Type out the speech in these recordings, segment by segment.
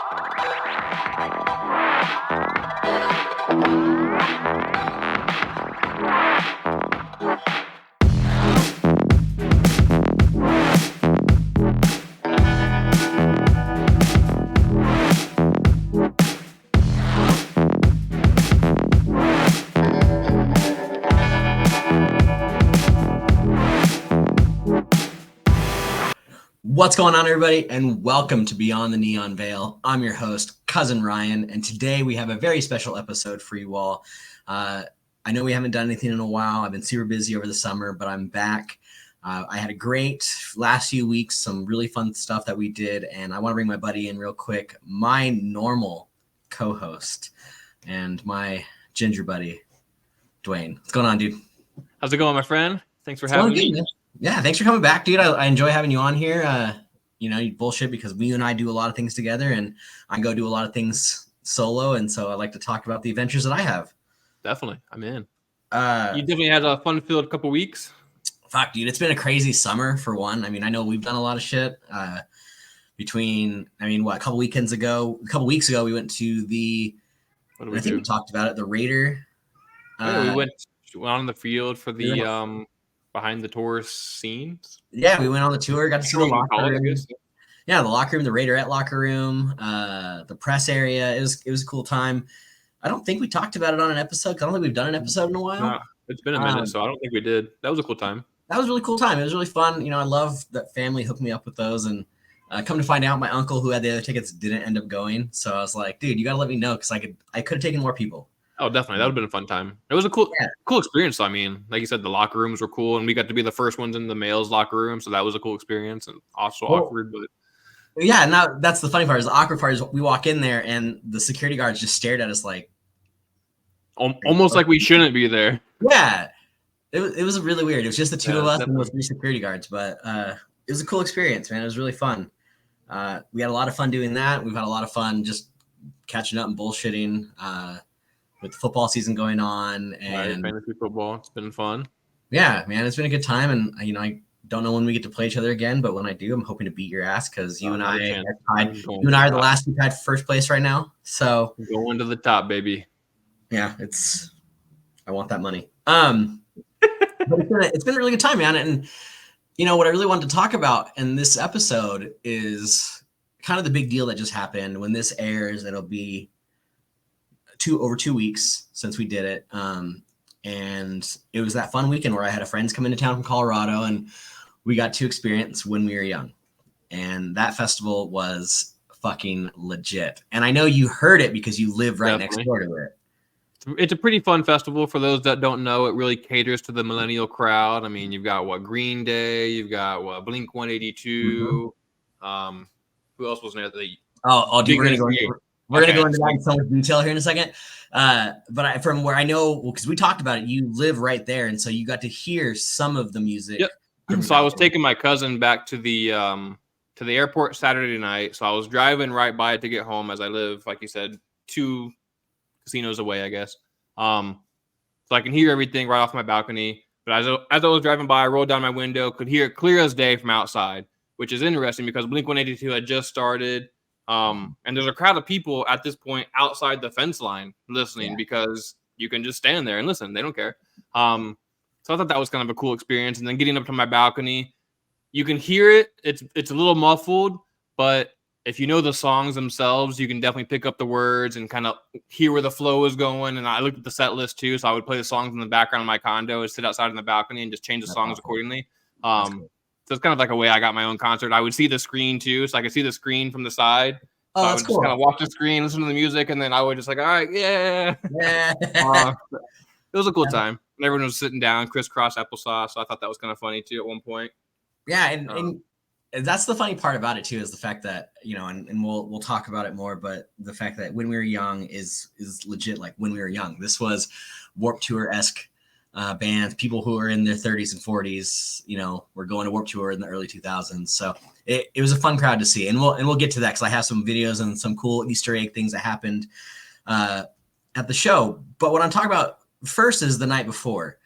What's going on, everybody, and welcome to Beyond the Neon Veil. I'm your host, Cousin Ryan, and today we have a very special episode for you all. I know we haven't done anything in a while. I've been super busy over the summer, but I'm back. I had a great last few weeks, some really fun stuff that we did, and I want to bring my buddy in real quick, my normal co-host and my ginger buddy, Dwayne. What's going on, dude? How's it going, my friend? Thanks for having me. Man. Yeah, thanks for coming back, dude. I enjoy having you on here. You bullshit because you and I do a lot of things together, and I go do a lot of things solo, and so I like to talk about the adventures that I have. Definitely, I'm in. You definitely had a fun-filled couple weeks. Fuck, dude, it's been a crazy summer for one. I mean, I know we've done a lot of shit. A couple weeks ago, we went to the. What did I think we talked about it. The Raider. We went on the field for the behind the tour scenes. Yeah, we went on the tour, got to see the locker room. Yeah, the locker room, the Raiderette locker room, the press area. It was a cool time. I don't think we talked about it on an episode because I don't think we've done an episode in a while. No, it's been a minute, so I don't think we did. That was a cool time. That was a really cool time. It was really fun. You know, I love that family hooked me up with those, and come to find out, my uncle who had the other tickets didn't end up going. So I was like, dude, you got to let me know because I could have taken more people. Oh, definitely. That would have been a fun time. It was a cool experience. I mean, like you said, the locker rooms were cool, and we got to be the first ones in the males' locker room, so that was a cool experience and also awkward. But yeah, now that's the funny part. Is the awkward part is we walk in there and the security guards just stared at us like almost like we shouldn't be there. Yeah, it was really weird. It was just the two of us and those three security guards, but it was a cool experience, man. It was really fun. We had a lot of fun doing that. We've had a lot of fun just catching up and bullshitting. With the football season going on and fantasy football, it's been fun. Yeah, man, it's been a good time, and I don't know when we get to play each other again, but when I do, I'm hoping to beat your ass because you and I are the last two tied for first place right now. So going to the top, baby. Yeah, I want that money. But it's been a really good time, man, and what I really wanted to talk about in this episode is kind of the big deal that just happened. When this airs, it'll be over 2 weeks since we did it. And it was that fun weekend where I had friends come into town from Colorado and we got to experience When We Were Young. And that festival was fucking legit. And I know you heard it because you live right next door to it. It's a pretty fun festival. For those that don't know, it really caters to the millennial crowd. I mean, you've got Green Day, you've got Blink 182. Mm-hmm. Who else was there? Dude, we're going to go into that in so much detail here in a second. But from where I know, because we talked about it, you live right there. And so you got to hear some of the music. Yep. So I was taking my cousin back to the airport Saturday night. So I was driving right by it to get home, as I live, like you said, 2 casinos away, I guess. So I can hear everything right off my balcony. But as I was driving by, I rolled down my window, could hear it clear as day from outside, which is interesting because Blink 182 had just started. And there's a crowd of people at this point outside the fence line listening because you can just stand there and listen. They don't care. So I thought that was kind of a cool experience. And then getting up to my balcony, you can hear it. It's a little muffled, but if you know the songs themselves, you can definitely pick up the words and kind of hear where the flow is going. And I looked at the set list too. So I would play the songs in the background of my condo and sit outside on the balcony and just change the songs accordingly. Cool. So it's kind of like a way I got my own concert. I would see the screen too, so I could see the screen from the side. So I would just kind of watch the screen, listen to the music, and then I would just like, all right, yeah. It was a cool time. And everyone was sitting down, crisscross applesauce. So I thought that was kind of funny too at one point. Yeah, and that's the funny part about it too, is the fact that and we'll talk about it more, but the fact that When We Were Young is legit. Like When We Were Young, this was Warped Tour-esque. Bands, people who are in their 30s and 40s, were going to Warped Tour in the early 2000s. So it was a fun crowd to see, and we'll get to that because I have some videos and some cool Easter egg things that happened at the show. But what I'm talking about first is the night before.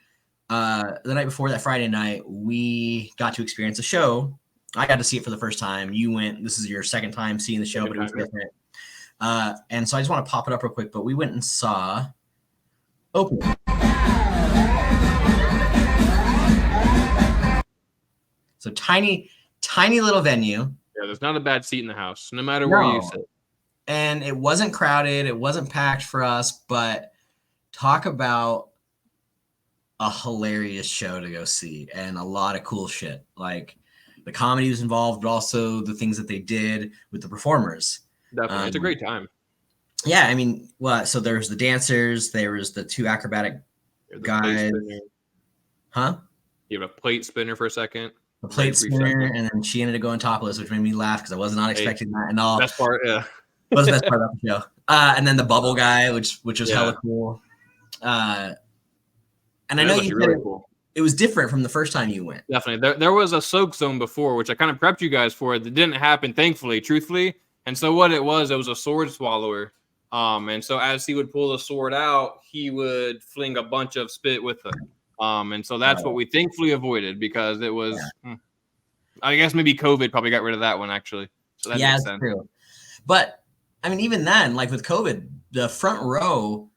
The night before, that Friday night, we got to experience a show I got to see it for the first time. You went. This is your second time seeing the show, but it was different. And so I just want to pop it up real quick. But we went and saw Opium. So tiny little venue. Yeah, there's not a bad seat in the house, no matter where you sit. And it wasn't crowded. It wasn't packed for us, but talk about a hilarious show to go see and a lot of cool shit. Like the comedy was involved, but also the things that they did with the performers. Definitely. It's a great time. Yeah, I mean, so there was the dancers, there was the two acrobatic guys. Huh? You have a plate spinner for a second. The plate spinner, and then she ended up going topless, which made me laugh because I was not expecting that at all. Best part, yeah. Was the best part of the show. And then the bubble guy, which was hella cool. And I know you said it was different from the first time you went. Definitely. There was a soak zone before, which I kind of prepped you guys for. That didn't happen, thankfully, truthfully. And so what it was a sword swallower. And so as he would pull the sword out, he would fling a bunch of spit with it. And so that's what we thankfully avoided because it was, I guess maybe COVID probably got rid of that one actually. So that makes sense. True. But I mean, even then, like with COVID, the front row,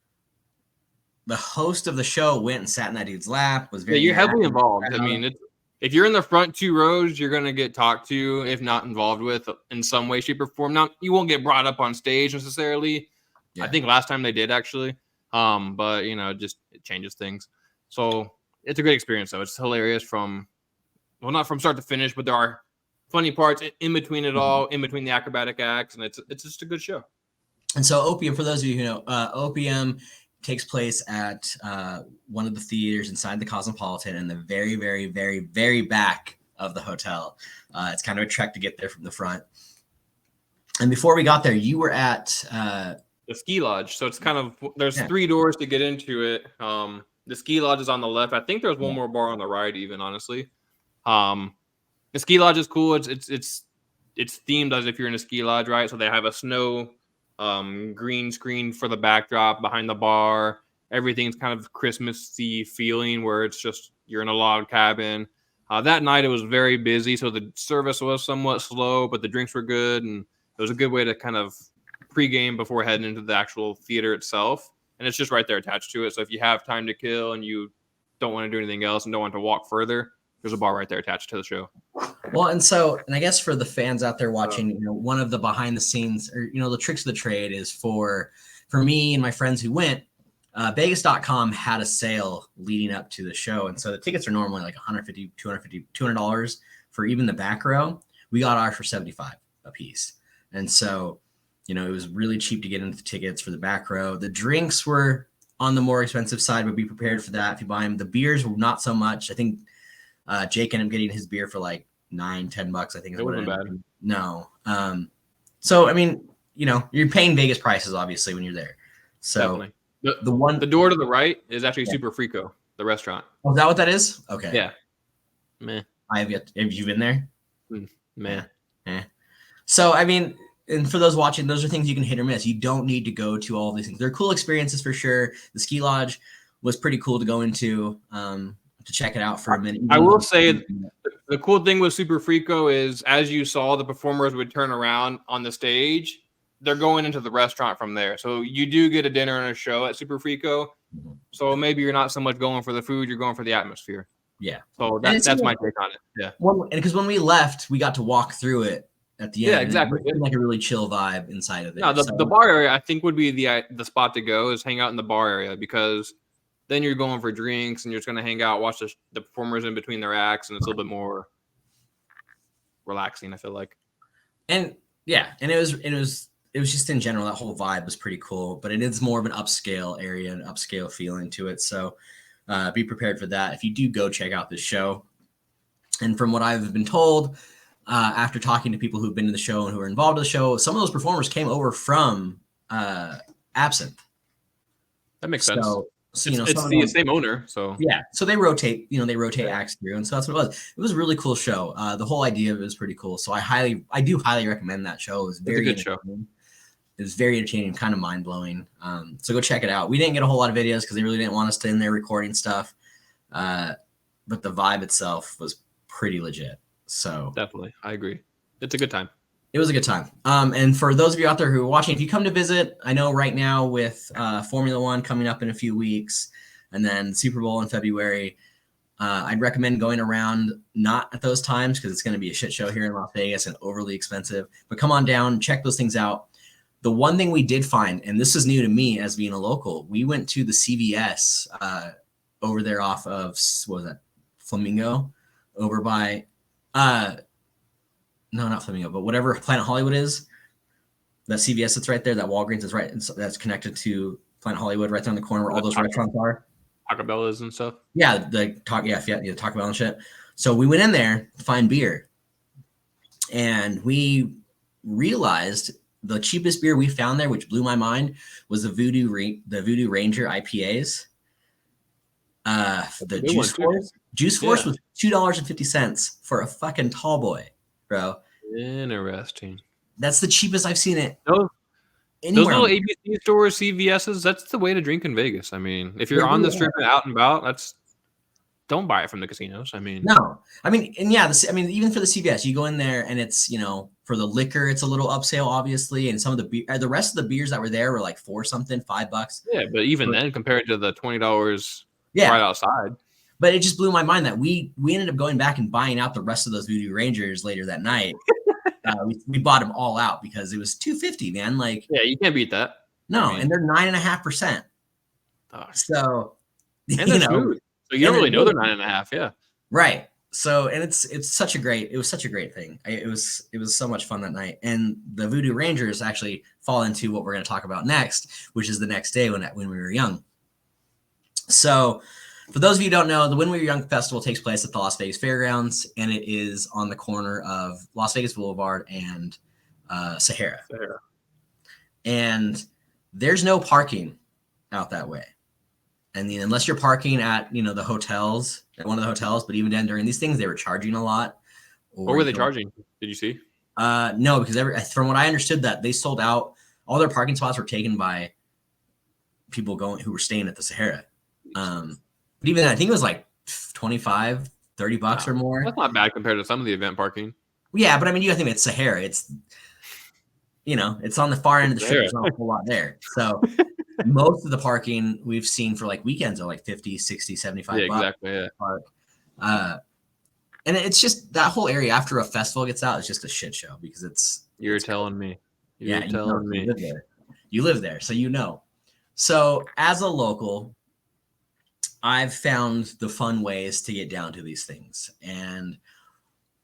the host of the show went and sat in that dude's lap. Was very you're heavily involved. I mean, if you're in the front two rows, you're gonna get talked to, if not involved with, in some way, shape, or form. Now you won't get brought up on stage necessarily. Yeah. I think last time they did actually, but just it changes things. So it's a great experience, though. It's hilarious not from start to finish, but there are funny parts in between it all, in between the acrobatic acts, and it's just a good show. And so Opium, for those of you who know, Opium takes place at one of the theaters inside the Cosmopolitan in the very, very, very, very back of the hotel. It's kind of a trek to get there from the front. And before we got there, you were at the ski lodge. So it's kind of there's 3 doors to get into it. The ski lodge is on the left. I think there's one more bar on the right, even honestly. The ski lodge is cool. It's themed as if you're in a ski lodge, right? So they have a snow green screen for the backdrop behind the bar. Everything's kind of Christmassy feeling where it's just you're in a log cabin. That night it was very busy, so the service was somewhat slow, but the drinks were good, and it was a good way to kind of pregame before heading into the actual theater itself. And it's just right there attached to it. So if you have time to kill and you don't want to do anything else and don't want to walk further, there's a bar right there attached to the show. Well, and I guess for the fans out there watching, one of the behind the scenes or, the tricks of the trade is for me and my friends who went, Vegas.com had a sale leading up to the show. And so the tickets are normally like $150, $200 for even the back row. We got ours for $75 a piece. And so, it was really cheap to get into the tickets for the back row. The drinks were on the more expensive side, but be prepared for that if you buy them. The beers were not so much. I think Jake ended up getting his beer for like $9-10. I think it wasn't bad. No. So I mean, you're paying Vegas prices obviously when you're there. So definitely. The door to the right is actually Super Frico, the restaurant. Oh, is that what that is? Okay. Yeah. Meh. Have you been there? Meh. So I mean. And for those watching, those are things you can hit or miss. You don't need to go to all of these things. They're cool experiences for sure. The ski lodge was pretty cool to go into, to check it out for a minute. I will say the cool thing with Super Frico is as you saw, the performers would turn around on the stage. They're going into the restaurant from there. So you do get a dinner and a show at Super Frico. So maybe you're not so much going for the food, you're going for the atmosphere. Yeah. So that's my take on it. Yeah. Because when we left, we got to walk through it. At the end, yeah, exactly. It was like a really chill vibe inside of it. No, the bar area I think would be the spot to go is hang out in the bar area because then you're going for drinks and you're just going to hang out, watch the performers in between their acts, and it's a little bit more relaxing. I feel like. And yeah, and it was just in general that whole vibe was pretty cool, but it is more of an upscale area, an upscale feeling to it. So be prepared for that if you do go check out this show. And from what I've been told. After talking to people who've been to the show and who are involved in the show, some of those performers came over from Absinthe. That makes sense. So it's the same owner. So yeah, so they rotate. They rotate acts through, and so that's what it was. It was a really cool show. The whole idea of it was pretty cool. So I do highly recommend that show. It was very good show. It was very entertaining, kind of mind blowing. So go check it out. We didn't get a whole lot of videos because they really didn't want us to in there recording stuff, but the vibe itself was pretty legit. So definitely, I agree. It's a good time. it was a good time. And for those of you out there who are watching, if you come to visit, I know right now with Formula One coming up in a few weeks, and then Super Bowl in February, I'd recommend going around not at those times because it's going to be a shit show here in Las Vegas and overly expensive. But come on down, check those things out. The one thing we did find, and this is new to me as being a local, we went to the CVS over there off of, what was that, Flamingo, over by, no, not Flamingo, but whatever Planet Hollywood is. That CVS that's right there, that Walgreens is right, that's connected to Planet Hollywood right there on the corner where all those restaurants are. Taco Bellas and stuff. Yeah, the Taco Bell and shit. So we went in there to find beer, and we realized the cheapest beer we found there, which blew my mind, was the Voodoo Ranger IPAs. The Juice Force was $2.50 for a fucking tall boy, bro. Interesting. That's the cheapest I've seen it. Those little ABC stores, CVS's, that's the way to drink in Vegas. I mean, if you're on the strip and out and about, don't buy it from the casinos. I mean, no. I mean, and yeah, even for the CVS, you go in there and it's, for the liquor, it's a little upsale, obviously. And some of the rest of the beers that were there were like $5. Yeah, but even then, compared to the $20 right outside. But it just blew my mind that we ended up going back and buying out the rest of those Voodoo Rangers later that night. We bought them all out because it was $2.50, man. Like, yeah, you can't beat that. No, and they're 9.5%. So, and they're smooth. So you don't really know they're 9.5. Yeah. Right. So, and it was such a great thing. It was so much fun that night. And the Voodoo Rangers actually fall into what we're going to talk about next, which is the next day when we were young. So, for those of you who don't know, the When We Were Young Festival takes place at the Las Vegas Fairgrounds, and it is on the corner of Las Vegas Boulevard and Sahara. And there's no parking out that way. And unless you're parking at, the hotels, at one of the hotels, but even then during these things, they were charging a lot. What were they charging? Did you see? No, because from what I understood, that they sold out, all their parking spots were taken by people who were staying at the Sahara. But even then, I think it was like $25, $30 or more. That's not bad compared to some of the event parking. Yeah, but I mean, you gotta think it's Sahara. It's, it's on the far end of the strip. There's not a whole lot there. So most of the parking we've seen for like weekends are like 50, 60, 75 bucks. Exactly. Yeah. Park. And it's just that whole area after a festival gets out, it's just a shit show because You're telling me. You're telling me. You live there, so you know. So as a local, I've found the fun ways to get down to these things. And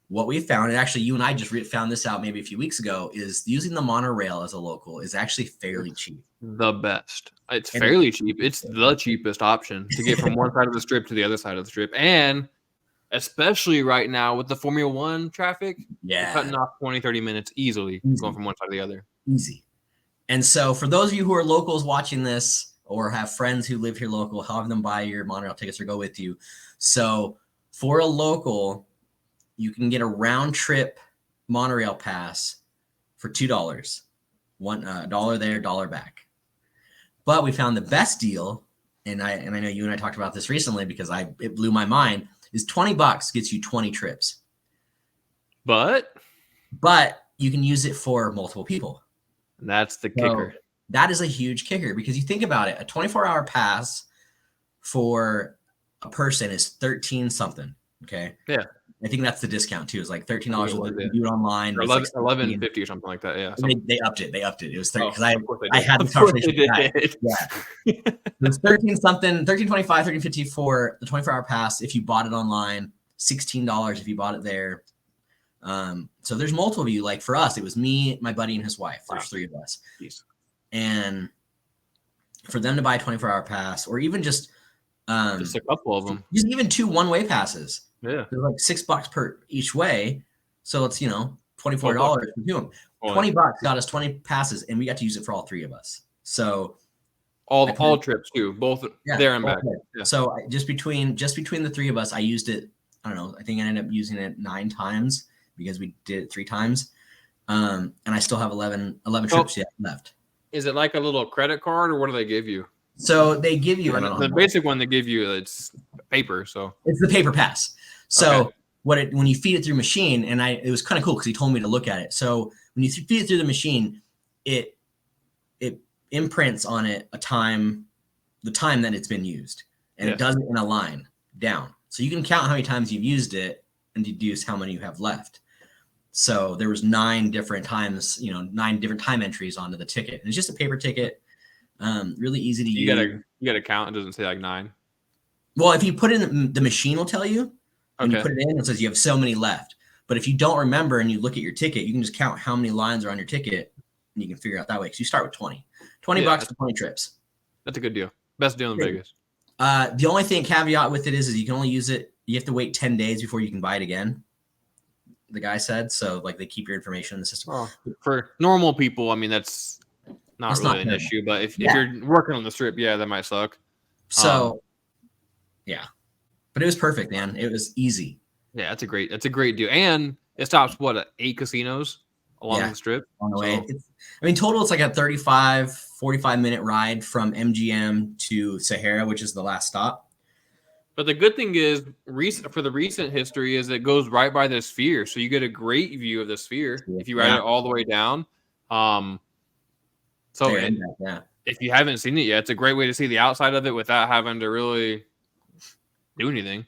what we found, and actually you and I just found this out maybe a few weeks ago, is using the monorail as a local is actually fairly cheap. The best. It's fairly cheap. It's the cheapest option to get from one side of the strip to the other side of the strip. And especially right now with the Formula One traffic, you're cutting off 20, 30 minutes easily going from one side to the other. Easy. And so for those of you who are locals watching this, or have friends who live here local, have them buy your monorail tickets or go with you. So for a local, you can get a round trip monorail pass for $2. $1 there, $1 back. But we found the best deal, and I know you and I talked about this recently because it blew my mind, is $20 gets you 20 trips. But you can use it for multiple people. That's the kicker. That is a huge kicker because you think about it, a 24-hour pass for a person is 13 something. Okay. Yeah. I think that's the discount too. It's like $13 you do it online. Or $11.50 or something like that. Yeah. They upped it. It was 30 because I had the conversation. Yeah. It was 13 something, $13.25, $13.50 for the 24-hour pass if you bought it online, $16 if you bought it there. So there's multiple of you. Like for us, it was me, my buddy, and his wife. There's three of us. Jeez. And for them to buy a 24-hour pass, or even just a couple of them, just even 2 one-way passes. Yeah, they're like $6 per each way, so it's $24 for two. $20 got us 20 passes, and we got to use it for all three of us. So all trips too, both there and back. Yeah. So just between the three of us, I used it. I don't know. I think I ended up using it 9 times because we did it 3 times, and I still have 11 trips yet left. Is it like a little credit card, or what do they give you? So they give you the basic one they give you. It's paper, so it's the paper pass. So when you feed it through machine, and it was kind of cool because he told me to look at it. So when you feed it through the machine, it imprints on it the time that it's been used, and it does it in a line down. So you can count how many times you've used it and deduce how many you have left. So there was 9 different times, 9 different time entries onto the ticket. And it's just a paper ticket, really easy to use. You gotta count. It doesn't say like 9. Well, if you put in the machine will tell you. When you put it in, it says you have so many left. But if you don't remember and you look at your ticket, you can just count how many lines are on your ticket, and you can figure out that way. Because you start with 20 bucks for 20 trips. That's a good deal. Best deal in Vegas. The only caveat with it is you can only use it. You have to wait 10 days before you can buy it again. The guy said so. Like they keep your information in the system. Oh, for normal people, I mean that's not really an issue. But if you're working on the strip, that might suck. So, but it was perfect, man. It was easy. Yeah, that's a great deal, and it stops 8 casinos along the strip on the way. Total it's like a 45 minute ride from MGM to Sahara, which is the last stop. But the good thing is, for the recent history, is it goes right by the Sphere, so you get a great view of the Sphere if you ride it all the way down. If you haven't seen it yet, it's a great way to see the outside of it without having to really do anything,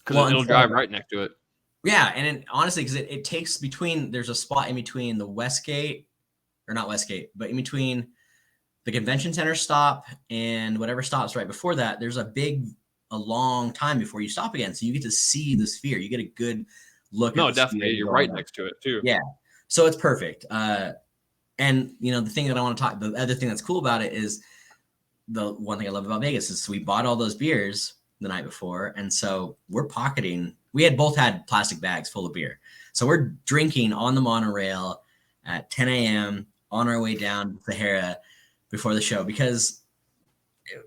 because it'll drive right next to it. Yeah, and honestly, because it takes there's a spot in between the Westgate, or not Westgate, but in between the convention center stop and whatever stops right before that, there's a long time before you stop again. So you get to see the Sphere. You get a good look. No, definitely. You're right next to it too. Yeah. So it's perfect. And the thing that I want to talk, the other thing that's cool about it is the one thing I love about Vegas is we bought all those beers the night before. And so we're pocketing, both had plastic bags full of beer. So we're drinking on the monorail at 10 a.m. on our way down to Sahara before the show, because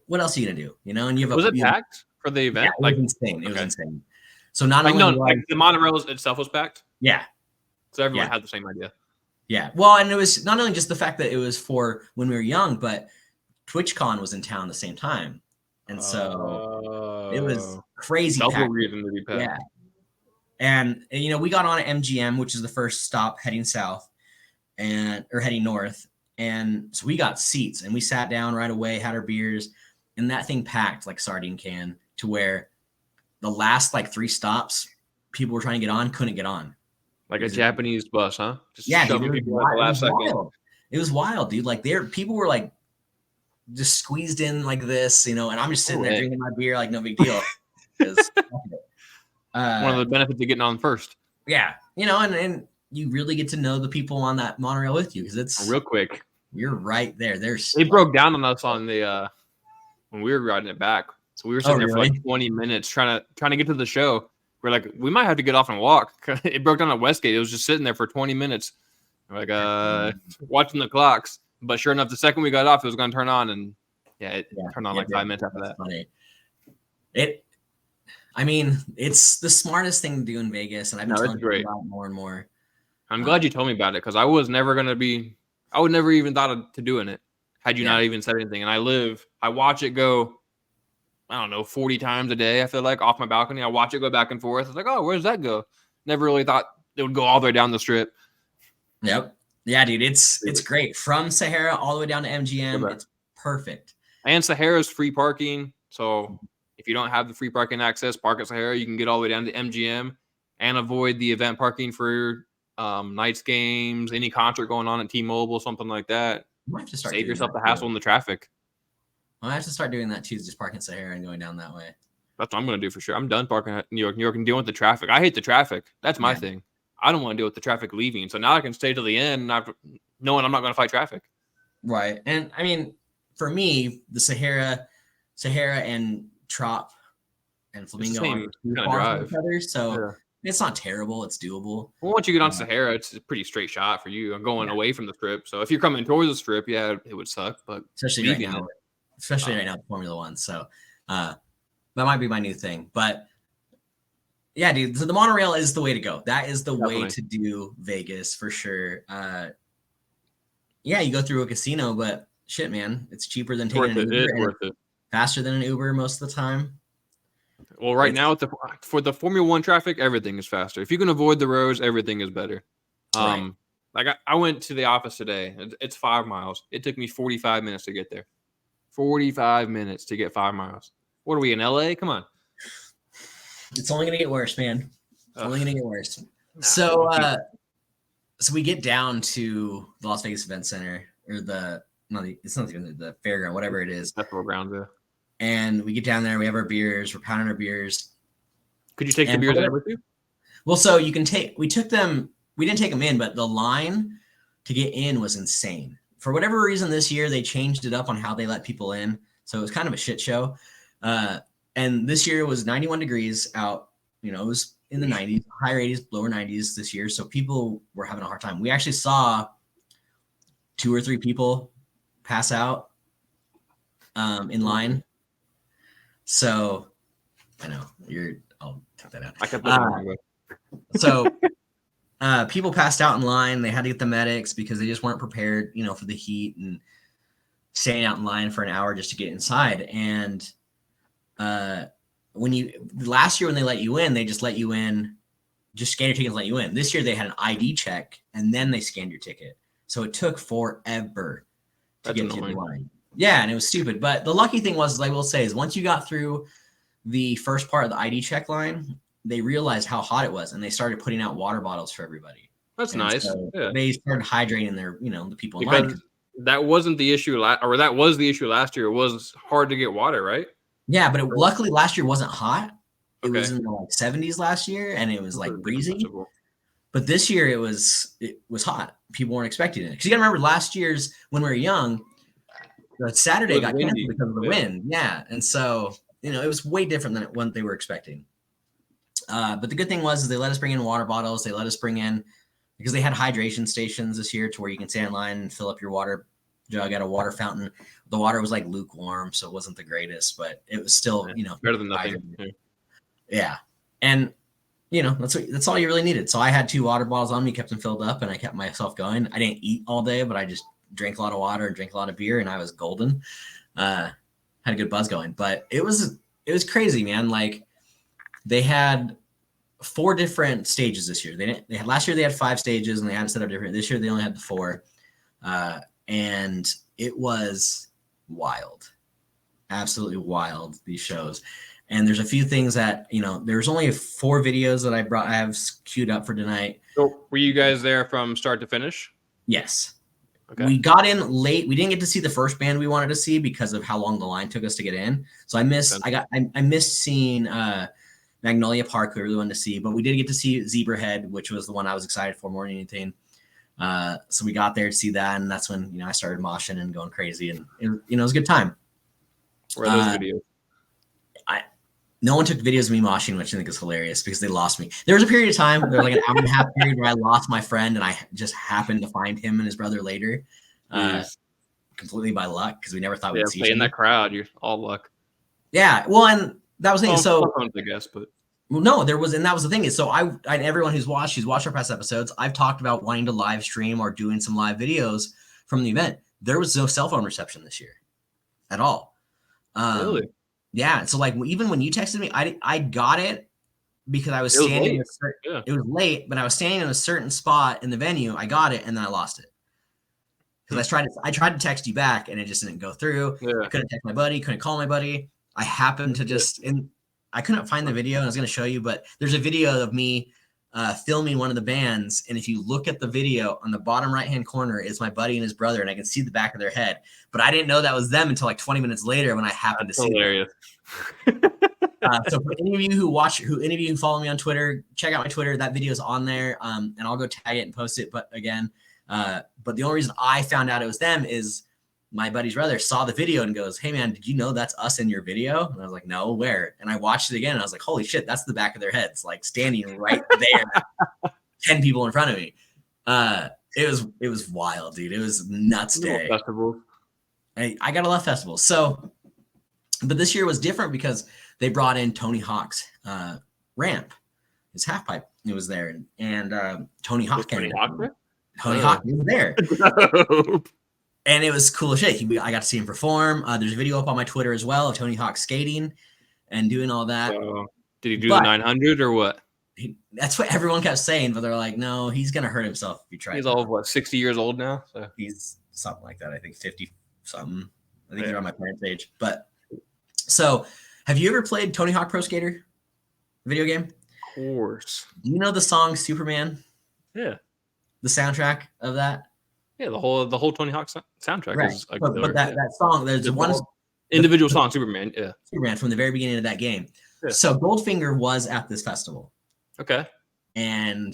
what else are you going to do? And you have was it packed for the event? Yeah, it was insane. It was insane. So not only the monorail itself was packed. Yeah. So everyone had the same idea. Yeah. Well, and it was not only just the fact that it was for when we were young, but TwitchCon was in town at the same time. And so it was crazy. Double reason to be packed. Yeah. And we got on at MGM, which is the first stop heading south or heading north. And so we got seats and we sat down right away, had our beers, and that thing packed like sardine can, to where the last 3 stops people were trying to get on, couldn't get on. Like a Japanese bus, huh? Just shoving people at the last second. It was wild, dude. Like people were just squeezed in like this, and I'm just sitting there drinking my beer like no big deal. One of the benefits of getting on first. Yeah, and you really get to know the people on that monorail with you, because it's real quick. You're right there. They broke down on us on the when we were riding it back. So we were sitting there for 20 minutes trying to get to the show. We're like, we might have to get off and walk. It broke down at Westgate. It was just sitting there for 20 minutes. We're like, watching the clocks. But sure enough, the second we got off, it was going to turn on, and it turned on 5 minutes after that. Funny. It's the smartest thing to do in Vegas, and I've been telling you about it more and more. I'm glad you told me about it, because I was never going to be. I would never even thought to doing it had you not even said anything. And I watch it go, I don't know, 40 times a day. I feel like off my balcony, I watch it go back and forth. I was like, oh, where's that go? Never really thought it would go all the way down the strip. Yep. Yeah, dude, it's great. From Sahara all the way down to MGM, it's perfect. And Sahara's free parking. So if you don't have the free parking access, park at Sahara. You can get all the way down to MGM and avoid the event parking for nights games, any concert going on at T-Mobile, something like that. You might have to save yourself the hassle in the traffic. I have to start doing that too, just parking Sahara and going down that way. That's what I'm going to do for sure. I'm done parking at New York and dealing with the traffic. I hate the traffic. That's my thing. I don't want to deal with the traffic leaving. So now I can stay till the end, knowing I'm not going to fight traffic. Right. And for me, the Sahara and Trop and Flamingo are far from each other, so it's not terrible. It's doable. Well, once you get on Sahara, it's a pretty straight shot for you. I'm going away from the strip. So if you're coming towards the strip, it would suck. But especially right now, Formula One. So that might be my new thing. But yeah, dude, so the monorail is the way to go. That is the way to do Vegas for sure. You go through a casino, but shit, man, it's cheaper than taking an Uber. It's worth it. Faster than an Uber most of the time. Well, right now for the Formula One traffic, everything is faster. If you can avoid the roads, everything is better. Right. Like I went to the office today. It's 5 miles. It took me 45 minutes to get there. 45 minutes to get 5 miles. What are we in LA? Come on. It's only gonna get worse, man. It's only gonna get worse. Nah, So we get down to the Las Vegas Event Center, or it's not even the fairground, whatever it is. Festival grounds, yeah. And we get down there, we have our beers, we're pounding our beers. Could you take the beers in with you? Well, so we didn't take them in, but the line to get in was insane. For whatever reason this year, they changed it up on how they let people in. So it was kind of a shit show. And this year it was 91 degrees out. You know, it was in the 90s, higher 80s, lower 90s this year. So people were having a hard time. We actually saw 2 or 3 people pass out in line. So I know I'll cut that out. I kept that so people passed out in line. They had to get the medics because they just weren't prepared, you know, for the heat and staying out in line for an hour just to get inside. And last year when they let you in, they just let you in, just scan your ticket and let you in. This year they had an ID check and then they scanned your ticket. So it took forever to get to the line. Yeah, and it was stupid. But the lucky thing was, I will say, is once you got through the first part of the ID check line, they realized how hot it was and they started putting out water bottles for everybody. That's nice. So yeah. They started hydrating the people in line. That wasn't the issue, that was the issue last year. It was hard to get water, right? Yeah, but luckily last year wasn't hot. It was in the 70s last year, and it was like breezy. But this year it was hot. People weren't expecting it. Because you got to remember last year's, when we were young, the Saturday got canceled because of the wind. Yeah, and so it was way different than what they were expecting. But the good thing was they let us bring in water bottles. They let us bring in, because they had hydration stations this year to where you can stand in line and fill up your water jug at a water fountain. The water was like lukewarm, so it wasn't the greatest, but it was still, better than nothing. Yeah. And that's all you really needed. So I had 2 water bottles on me, kept them filled up, and I kept myself going. I didn't eat all day, but I just drank a lot of water and drank a lot of beer, and I was golden. Had a good buzz going, but it was crazy, man. Like, they had 4 different stages this year. They had last year they had 5 stages and they had it set up different. This year they only had the 4. And it was wild. Absolutely wild, these shows. And there's a few things that, there's only 4 videos that I have queued up for tonight. So were you guys there from start to finish? Yes. Okay. We got in late. We didn't get to see the first band we wanted to see because of how long the line took us to get in. So I missed seeing Magnolia Park, who I really wanted to see, but we did get to see Zebrahead, which was the one I was excited for more than anything. So we got there to see that, and that's when I started moshing and going crazy, and it was a good time. Where are those videos? No one took videos of me moshing, which I think is hilarious because they lost me. There was a period of time, there was like an hour and a half period where I lost my friend, and I just happened to find him and his brother later, completely by luck, because we never thought we'd see each other. In that crowd, you're all luck. Yeah, well, and that was the thing. So I guess, but no, there was, and that was the thing is, so I everyone who's watched our past episodes, I've talked about wanting to live stream or doing some live videos from the event. There was no cell phone reception this year at all. Really? Yeah. So like, even when you texted me, I got it because I was standing. It was late, but I was standing in a certain spot in the venue. I got it, and then I lost it because I tried to text you back, and it just didn't go through. Yeah. I couldn't text my buddy, couldn't call my buddy. I happened to I couldn't find the video, and I was going to show you, but there's a video of me filming one of the bands. And if you look at the video, on the bottom right-hand corner is my buddy and his brother, and I can see the back of their head. But I didn't know that was them until like 20 minutes later when I happened to see hilarious. So for any of you who follow me on Twitter, check out my Twitter. That video is on there, and I'll go tag it and post it. But again, but the only reason I found out it was them is my buddy's brother saw the video and goes, "Hey man, did you know that's us in your video?" And I was like, "No, where?" And I watched it again, and I was like, "Holy shit, that's the back of their heads, like standing right there, 10 people in front of me." It was wild, dude. It was nuts day. Festival. I gotta love festivals. So, but this year was different because they brought in Tony Hawk's ramp, his half pipe. It was there, and Tony Hawk came. Tony Hawk was there. And it was cool as shit. I got to see him perform. There's a video up on my Twitter as well of Tony Hawk skating. and doing all that. Did he do the 900 or what? That's what everyone kept saying, but they're like, no, he's gonna hurt himself if he tries. He's all 60 years old now. So he's something like that. I think 50 something. I think he's around my parents' age. But so, have you ever played Tony Hawk Pro Skater video game? Of course. Do you know the song Superman? Yeah. The soundtrack of that. Yeah, the whole Tony Hawk soundtrack is like but that song, there's one individual song, Superman. Yeah. Superman from the very beginning of that game. Yeah. So Goldfinger was at this festival. Okay. And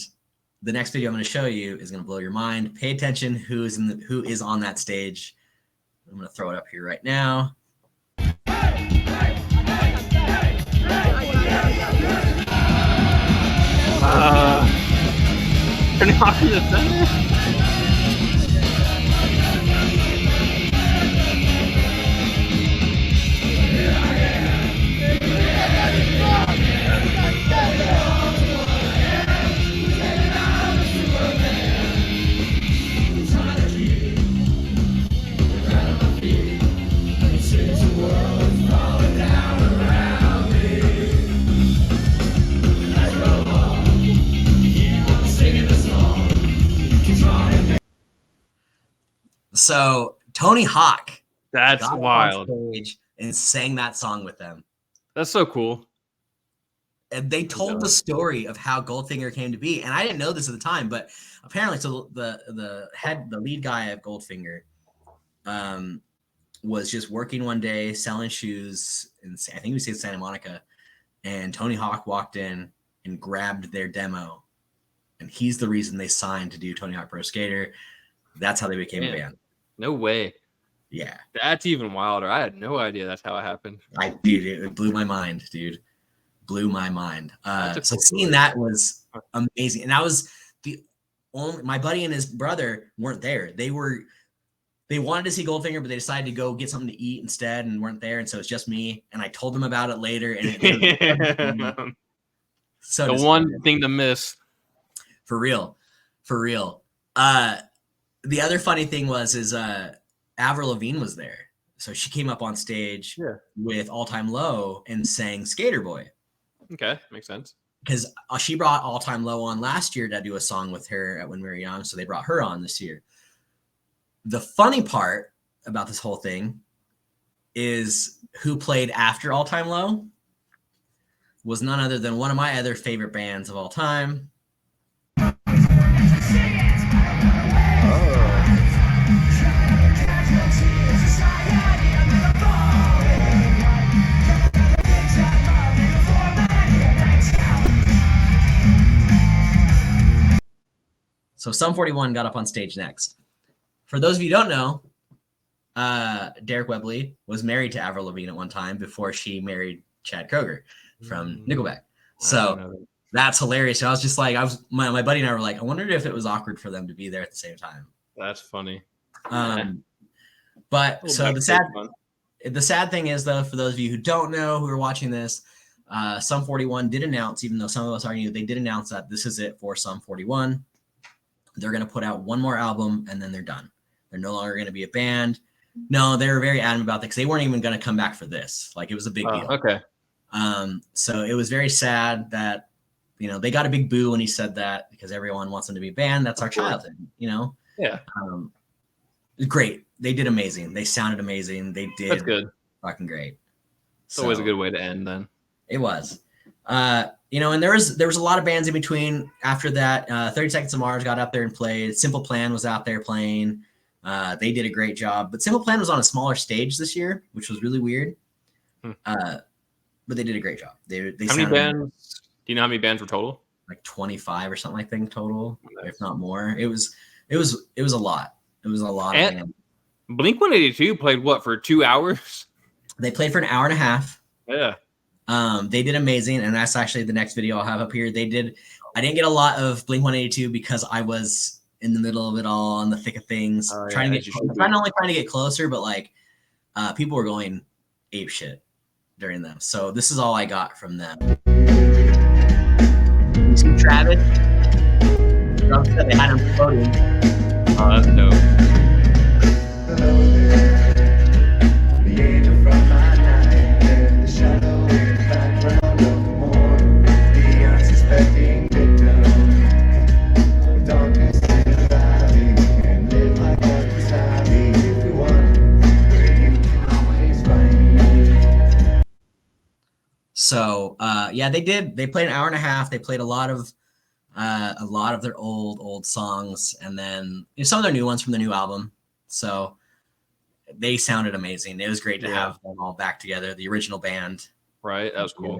the next video I'm going to show you is going to blow your mind. Pay attention who is on that stage. I'm going to throw it up here right now. Tony Hawk in the center. So Tony Hawk, that's wild, on stage and sang that song with them. That's so cool. And they told the story of how Goldfinger came to be, and I didn't know this at the time, but apparently, so the lead guy of Goldfinger, was just working one day selling shoes, and I think he was in Santa Monica, and Tony Hawk walked in and grabbed their demo, and he's the reason they signed to do Tony Hawk Pro Skater. That's how they became a band. No way. Yeah. That's even wilder. I had no idea that's how it happened. It blew my mind, dude. Blew my mind. So seeing that was amazing. And that was my buddy and his brother weren't there. They wanted to see Goldfinger, but they decided to go get something to eat instead and weren't there. And so it's just me. And I told them about it later. And so the one thing to miss. For real. The other funny thing is Avril Lavigne was there. So she came up on stage with All Time Low and sang Skater Boy. Okay, makes sense. Because she brought All Time Low on last year to do a song with her when we were young. So they brought her on this year. The funny part about this whole thing is who played after All Time Low was none other than one of my other favorite bands of all time. So Sum 41 got up on stage next. For those of you who don't know, Derek Webley was married to Avril Lavigne at one time before she married Chad Kroeger from Nickelback. So that's hilarious. So I was just like, my buddy and I were like, I wondered if it was awkward for them to be there at the same time. That's funny. But so the sad thing is, though, for those of you who don't know, who are watching this, Sum 41 did announce, even though some of us already knew, they did announce that this is it for Sum 41. They're going to put out one more album and then they're done. They're no longer going to be a band. No, they were very adamant about that because they weren't even going to come back for this. Like, it was a big deal. Okay. So it was very sad that, they got a big boo when he said that because everyone wants them to be a band. That's our childhood, Yeah. Great. They did amazing. They sounded amazing. They did. That's good. Fucking great. It's always a good way to end then. It was. And there was a lot of bands in between after that. 30 Seconds to Mars got up there and played. Simple Plan was out there playing. They did a great job. But Simple Plan was on a smaller stage this year, which was really weird. But they did a great job. They how many bands? Do you know how many bands were total? Like 25 or something, I think, total, if not more. It was a lot. It was a lot. And Blink-182 played what for 2 hours? They played for an hour and a half. Yeah. They did amazing, and that's actually the next video I'll have up here. I didn't get a lot of Blink-182 because I was in the middle of it all, in the thick of things, not only trying to get closer, but like people were going ape shit during them. So this is all I got from them. You see Travis? They had him floating. Oh, that's dope. The angel from my night in the shadow. So yeah, they did. They played an hour and a half. They played a lot of their old songs, and then some of their new ones from the new album. So they sounded amazing. It was great to have them all back together, the original band. Right, that was cool.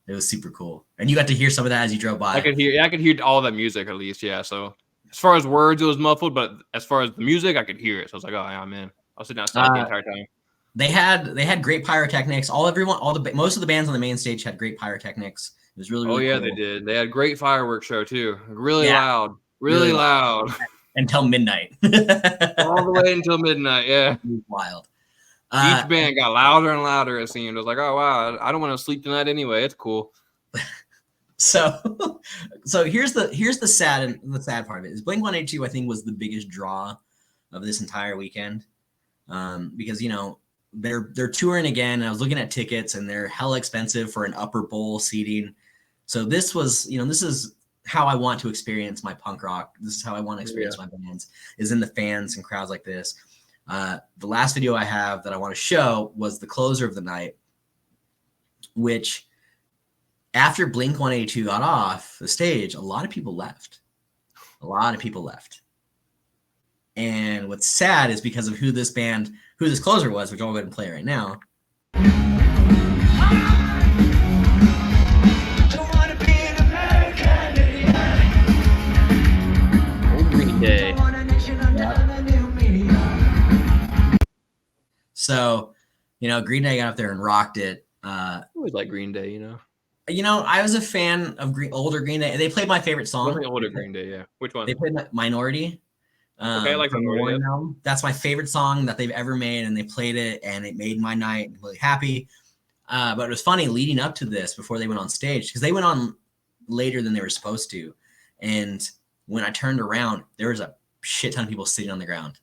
It was super cool, and you got to hear some of that as you drove by. I could hear all that music at least. Yeah, so as far as words, it was muffled, but as far as the music, I could hear it. So I was like, oh yeah, man. I was sitting outside the entire time. They had great pyrotechnics. Most of the bands on the main stage had great pyrotechnics. It was really cool. They did. They had great fireworks show too. Really loud. Until midnight. All the way until midnight. Yeah. It was wild. Each band got louder and louder. It seemed. I was like, oh wow, I don't want to sleep tonight anyway. It's cool. So here's the sad part of it is Blink-182 I think was the biggest draw of this entire weekend, because they're touring again. And I was looking at tickets and they're hella expensive for an upper bowl seating. So this was this is how I want to experience my punk rock. This is how I want to experience my bands, is in the fans and crowds like this. The last video I have that I want to show was the closer of the night, which after Blink-182 got off the stage, a lot of people left. And what's sad is because of who this closer was, which I'll go ahead and play right now. Green Day. So, Green Day got up there and rocked it. I always like Green Day, I was a fan of older Green Day. They played my favorite song. Older Green Day, yeah. Which one? They played Minority. Okay, I like Minority. That's my favorite song that they've ever made, and they played it, and it made my night really happy. But it was funny leading up to this, before they went on stage, because they went on later than they were supposed to. And when I turned around, there was a shit ton of people sitting on the ground.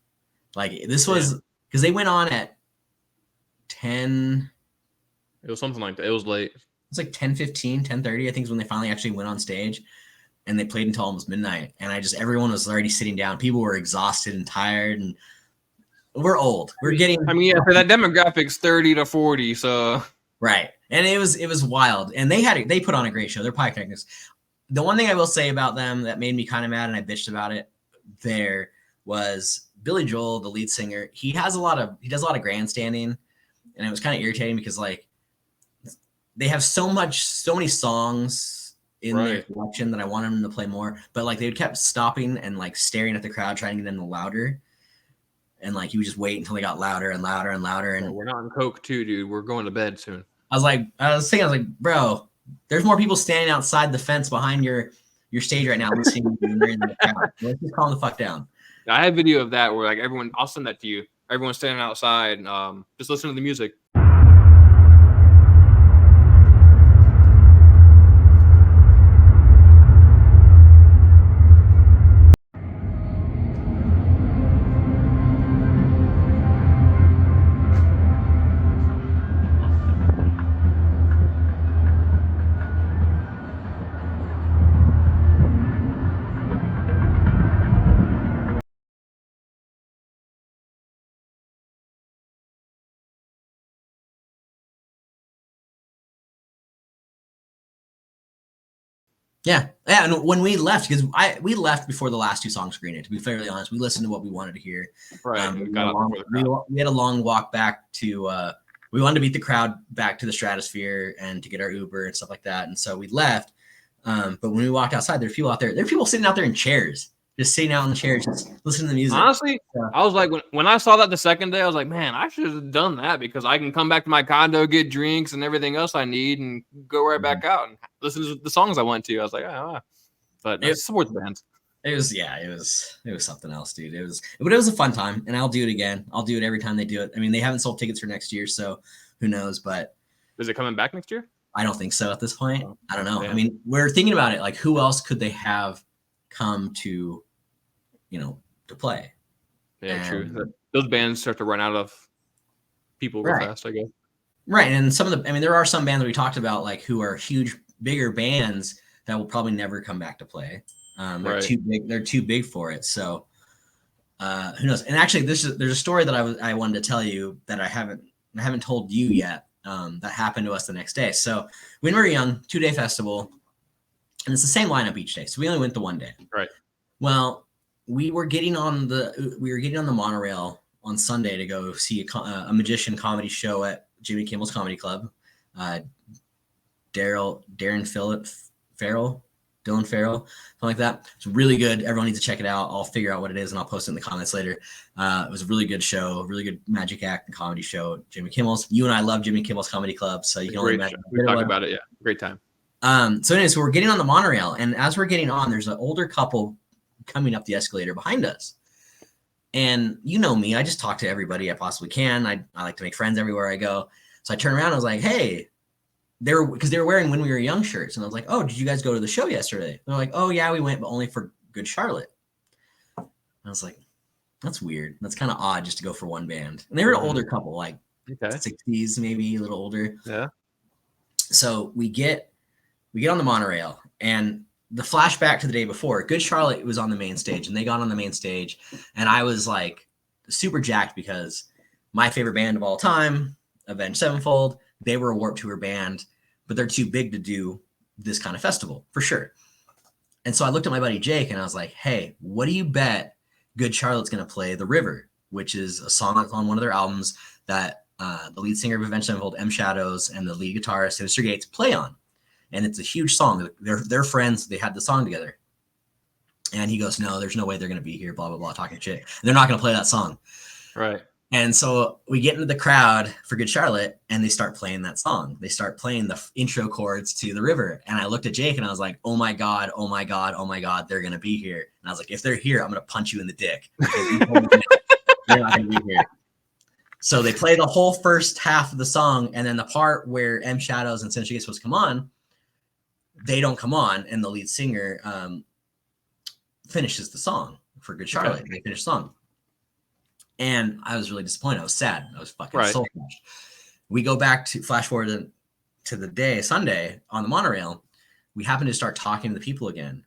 Like, this was because they went on at 10. It was something like that. It was late. It's like 10:15, 10:30, I think, is when they finally actually went on stage, and they played until almost midnight. And everyone was already sitting down. People were exhausted and tired, and we're old. We're getting. For that demographic's 30 to 40, so right. And it was wild. And they put on a great show. They're pyrotechnics. The one thing I will say about them that made me kind of mad, and I bitched about it, there was Billy Joel, the lead singer. He does a lot of grandstanding, and it was kind of irritating because they have so many songs in their collection that I wanted them to play more, but they kept stopping and staring at the crowd, trying to get them louder. And he would just wait until they got louder and louder and louder. And we're not in Coke too, dude. We're going to bed soon. I was thinking, bro, there's more people standing outside the fence behind your stage right now listening to you in the crowd. Let's just calm the fuck down. I have video of that where everyone, I'll send that to you. Everyone's standing outside, just listening to the music. Yeah. And when we left, because we left before the last two songs screened it, to be fairly honest, we listened to what we wanted to hear. Right. We had a long walk back to, we wanted to beat the crowd back to the Stratosphere and to get our Uber and stuff like that. And so we left. But when we walked outside, there's people out there. There are people sitting out there in chairs, just sitting out in the chairs, just listening to the music. Honestly, I was like, when I saw that the second day, I was like, man, I should have done that because I can come back to my condo, get drinks and everything else I need, and go right back out and listen to the songs I want to. I was like, but support the bands. It was something else, dude. But it was a fun time, and I'll do it again. I'll do it every time they do it. I mean, they haven't sold tickets for next year, so who knows? But is it coming back next year? I don't think so at this point. I don't know. Yeah. I mean, we're thinking about it. Who else could they have come to, to play? Yeah, true. Those bands start to run out of people real fast, I guess. Right, and there are some bands that we talked about, who are huge, bigger bands that will probably never come back to play. They're too big. They're too big for it. So, who knows? And actually, there's a story that I wanted to tell you that I haven't told you yet. that happened to us the next day. So when we were young, 2-day festival, and it's the same lineup each day. So we only went the one day. Right. Well, we were getting on the monorail on Sunday to go see a magician comedy show at Jimmy Kimmel's Comedy Club. Dylan Farrell, something like that. It's really good. Everyone needs to check it out. I'll figure out what it is and I'll post it in the comments later. It was a really good show, really good magic act and comedy show. Jimmy Kimmel's. You and I love Jimmy Kimmel's Comedy Club, so you can only imagine. We talked about it. Yeah, great time. So anyways, so we're getting on the monorail, and as we're getting on, there's an older couple coming up the escalator behind us. And you know me, I just talk to everybody I possibly can. I like to make friends everywhere I go. So I turn around and I was like, hey, because they were wearing When We Were Young shirts. And I was like, oh, did you guys go to the show yesterday? And they're like, oh, yeah, we went, but only for Good Charlotte. And I was like, that's weird. That's kind of odd just to go for one band. And they were an older couple, like 60s, maybe a little older. Yeah. So we get on the monorail, and the flashback to the day before, Good Charlotte was on the main stage, and they got on the main stage, and I was like super jacked because my favorite band of all time, Avenged Sevenfold, they were a Warped Tour band, but they're too big to do this kind of festival for sure. And so I looked at my buddy Jake and I was like, hey, what do you bet Good Charlotte's going to play The River, which is a song that's on one of their albums that the lead singer of Avenged Sevenfold, M. Shadows, and the lead guitarist, Sinister Gates, play on. And it's a huge song. They're friends. They had the song together. And he goes, no, there's no way they're going to be here, blah, blah, blah, talking shit. And they're not going to play that song. Right. And so we get into the crowd for Good Charlotte, and they start playing that song. They start playing the intro chords to The River. And I looked at Jake, and I was like, oh, my God, oh, my God, oh, my God, they're going to be here. And I was like, if they're here, I'm going to punch you in the dick. They're not going to be here. So they play the whole first half of the song, and then the part where M. Shadows and Sinister Gates supposed to come on, they don't come on, and the lead singer finishes the song for Good Charlotte. Okay. They finish the song. And I was really disappointed. I was sad. I was fucking soul crushed. We go back to flash forward to the day, Sunday, on the monorail. We happen to start talking to the people again.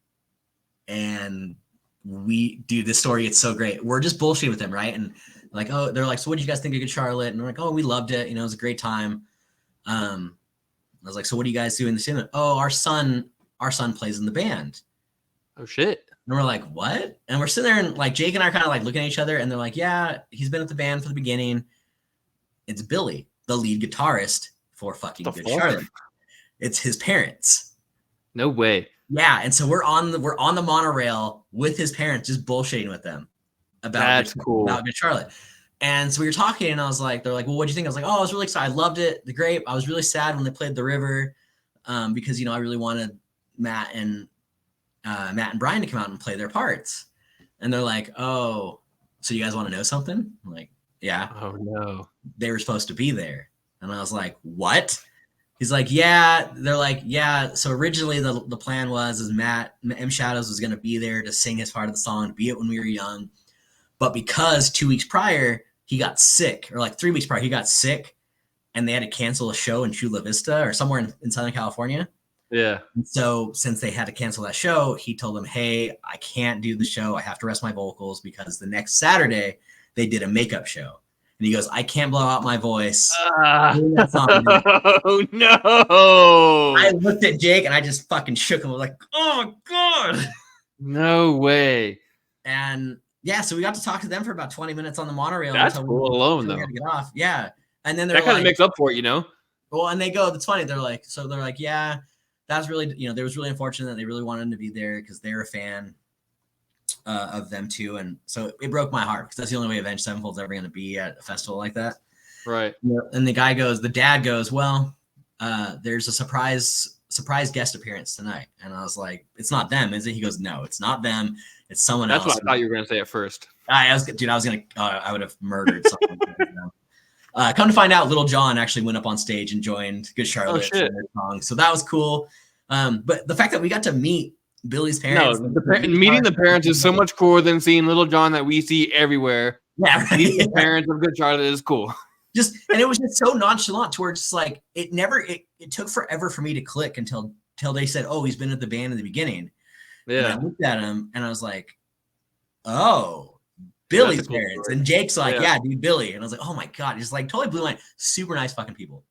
And this story, it's so great. We're just bullshitting with them, right? And like, oh, they're like, so what did you guys think of Good Charlotte? And we're like, oh, we loved it. You know, it was a great time. I was like, so what do you guys do in the cinema? Oh, our son plays in the band. Oh, shit. And we're like, what? And we're sitting there, and like Jake and I are kind of like looking at each other, and they're like, yeah, he's been at the band for the beginning. It's Billy, the lead guitarist for fucking Good Charlotte. It's his parents. No way. Yeah, and so we're on the monorail with his parents, just bullshitting with them about Good Charlotte. And so we were talking, and I was like, they're like, well, what'd you think? I was like, oh, I was really excited. I loved it. The Grape. I was really sad when they played The River, because, you know, I really wanted Matt and Brian to come out and play their parts. And they're like, oh, so you guys want to know something? I'm like, yeah. Oh, no. They were supposed to be there. And I was like, what? He's like, yeah. They're like, yeah. So originally the plan was M. Shadows was going to be there to sing his part of the song, Be It When We Were Young. But because 2 weeks prior, he got sick, or like 3 weeks prior, he got sick, and they had to cancel a show in Chula Vista or somewhere in Southern California. Yeah. And so since they had to cancel that show, he told them, hey, I can't do the show. I have to rest my vocals, because the next Saturday they did a makeup show. And he goes, I can't blow out my voice. Oh, no. I looked at Jake and I just fucking shook him. I was like, oh, my God. No way. And yeah, so we got to talk to them for about 20 minutes on the monorail. That's cool alone, though. Get off. Yeah. And then that kind of makes up for it, you know? Well, and they go, that's funny. They're like, yeah, that's really, you know, they was really unfortunate that they really wanted him to be there because they're a fan of them too. And so it broke my heart, because that's the only way Avenged Sevenfold's ever going to be at a festival like that. Right. And the dad goes, well, there's a surprise guest appearance tonight. And I was like, it's not them, is it? He goes, no, it's not them. It's someone else. That's what I thought you were going to say at first. I would have murdered someone. Come to find out, Little John actually went up on stage and joined Good Charlotte for their song. So that was cool. But the fact that we got to meet Billy's parents. No, meeting the parents is so much cooler than seeing Little John that we see everywhere. Yeah, right. Meeting the parents of Good Charlotte is cool. And it was just so nonchalant to where it's like, it took forever for me to click until they said, oh, he's been at the band in the beginning. Yeah. And I looked at him and I was like, oh, Billy's parents. And Jake's like, yeah, dude, Billy. And I was like, oh my God, just like totally blew my mind. Super nice fucking people.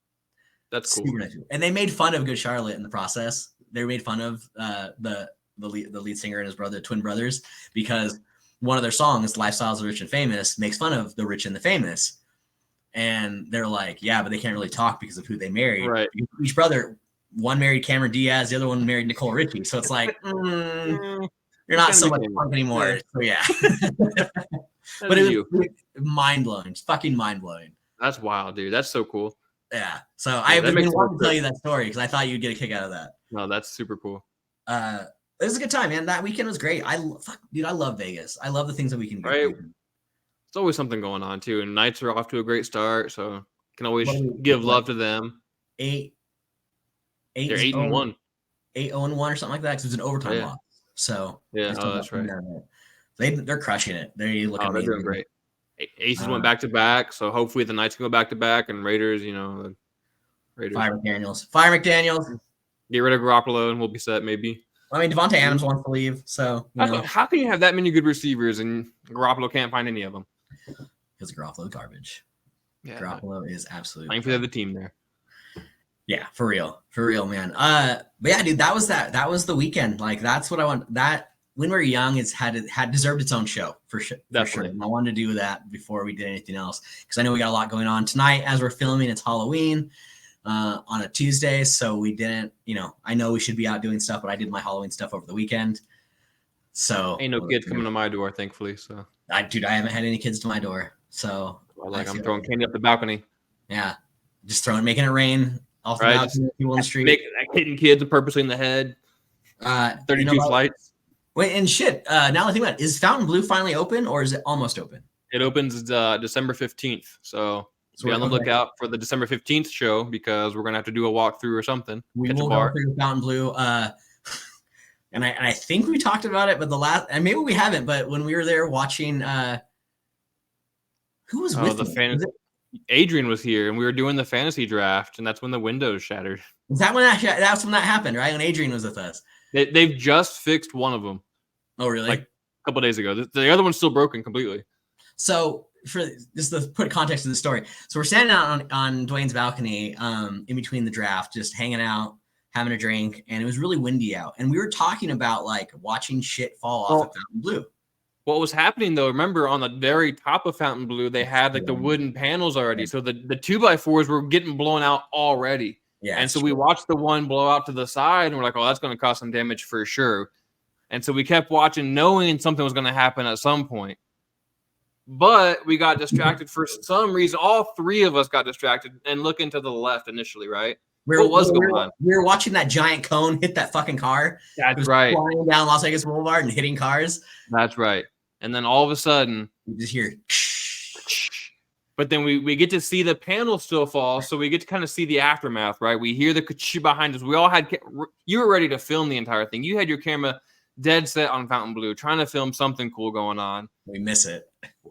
That's cool. Super nice. And they made fun of Good Charlotte in the process. They made fun of the lead singer and his brother, twin brothers, because one of their songs, Lifestyles of the Rich and Famous, makes fun of the rich and the famous. And they're like, yeah, but they can't really talk because of who they married. Right. Each brother, one married Cameron Diaz, the other one married Nicole Richie. So it's like, you're not so much punk anymore. Yeah. So yeah. But it was mind-blowing. It's fucking mind-blowing. That's wild, dude. That's so cool. Yeah. So I've been wanting to tell you that story because I thought you'd get a kick out of that. No, that's super cool. It was a good time, man. That weekend was great. Dude, I love Vegas. I love the things that we can do. Right. It's always something going on too, and Knights are off to a great start, so can always give love to them. They're 8-1. 8-1 or something like that because it was an overtime loss. So yeah, that's right. They're crushing it. They're looking. They're doing great. Aces went back to back, so hopefully the Knights can go back to back, and Raiders, Raiders. Fire McDaniels. Get rid of Garoppolo, and we'll be set. Maybe. I mean, Devontae Adams wants to leave, so how can you have that many good receivers and Garoppolo can't find any of them? Because Garoppolo garbage. Yeah, Garoppolo is absolutely playing for the other team there. Yeah, for real, man. But yeah, dude, that was the weekend. Like that's what I want. That when we were young, had deserved its own show for sure. Definitely. And I wanted to do that before we did anything else because I know we got a lot going on tonight as we're filming. It's Halloween. On a Tuesday, so we didn't, I know we should be out doing stuff, but I did my Halloween stuff over the weekend. So ain't no kids coming to my door, thankfully. So I haven't had any kids to my door. So I'm throwing candy up the balcony. Yeah, just making it rain. Off the balcony, people in the street, hitting kids and purposely in the head. 32 flights. Wait, and shit. Now that I think about it, is Fontainebleau finally open or is it almost open? It opens December 15th. So be on the lookout for the December 15th show because we're gonna have to do a walkthrough or something. We will go through Fontainebleau. And I think we talked about it, but and maybe we haven't. But when we were there watching, who was with the Adrian was here, and we were doing the fantasy draft, and that's when the windows shattered. Is that when that's when that happened, right? When Adrian was with us. They've just fixed one of them. Oh, really? Like a couple days ago. The other one's still broken completely. So. For just to put context to the story, so we're standing out on Dwayne's balcony in between the draft, just hanging out, having a drink, and it was really windy out. And we were talking about like watching shit fall off at Fontainebleau. What was happening though? Remember, on the very top of Fontainebleau, they had like the wooden panels already, so the 2x4s were getting blown out already. Yeah, and so we watched the one blow out to the side, and we're like, "Oh, that's going to cause some damage for sure." And so we kept watching, knowing something was going to happen at some point. But we got distracted for some reason. All three of us got distracted and looking to the left initially, right? What was going on? We were watching that giant cone hit that fucking car. That's right. Flying down Las Vegas Boulevard and hitting cars. That's right. And then all of a sudden, you just hear. But then we get to see the panel still fall, so we get to kind of see the aftermath, right? We hear the ka-choo behind us. We all had. You were ready to film the entire thing. You had your camera dead set on Fontainebleau, trying to film something cool going on. We miss it.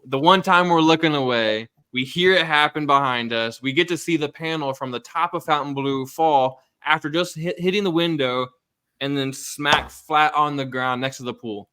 The one time we're looking away, we hear it happen behind us. We get to see the panel from the top of Fontainebleau fall after just hitting the window and then smack flat on the ground next to the pool.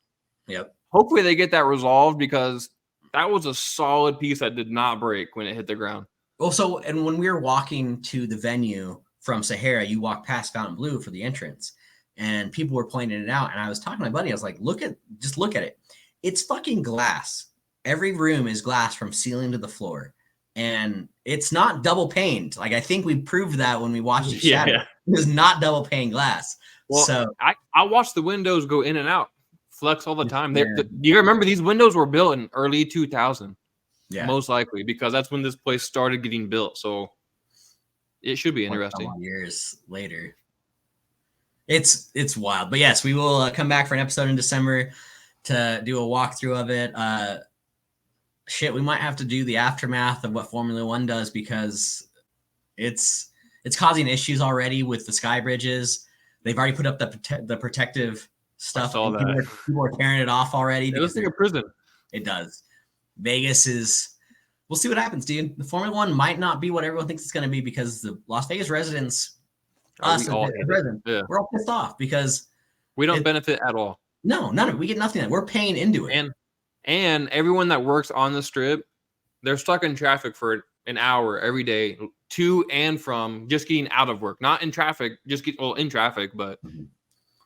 Yep. Hopefully they get that resolved because that was a solid piece that did not break when it hit the ground. Also, and when we were walking to the venue from Sahara, you walk past Fontainebleau for the entrance. And people were pointing it out. And I was talking to my buddy. I was like, look at it. It's fucking glass. Every room is glass from ceiling to the floor. And it's not double paned. Like, I think we proved that when we watched it shatter. Yeah. It was not double pane glass. Well, so I watched the windows go in and out, flex all the time. Do you remember these windows were built in early 2000? Yeah. Most likely, because that's when this place started getting built. So it should be interesting. Years later. It's wild. But yes, we will come back for an episode in December to do a walkthrough of it. We might have to do the aftermath of what Formula One does because it's causing issues already with the sky bridges. They've already put up the protective stuff. I saw that. People are tearing it off already. It looks like a prison. It does. Vegas is. We'll see what happens, dude. The Formula One might not be what everyone thinks it's going to be because the Las Vegas residents, we're all pissed off because we don't benefit at all. No, none of it. We get nothing. We're paying into it. And everyone that works on the strip, they're stuck in traffic for an hour every day to and from just getting out of work, not in traffic, in traffic, but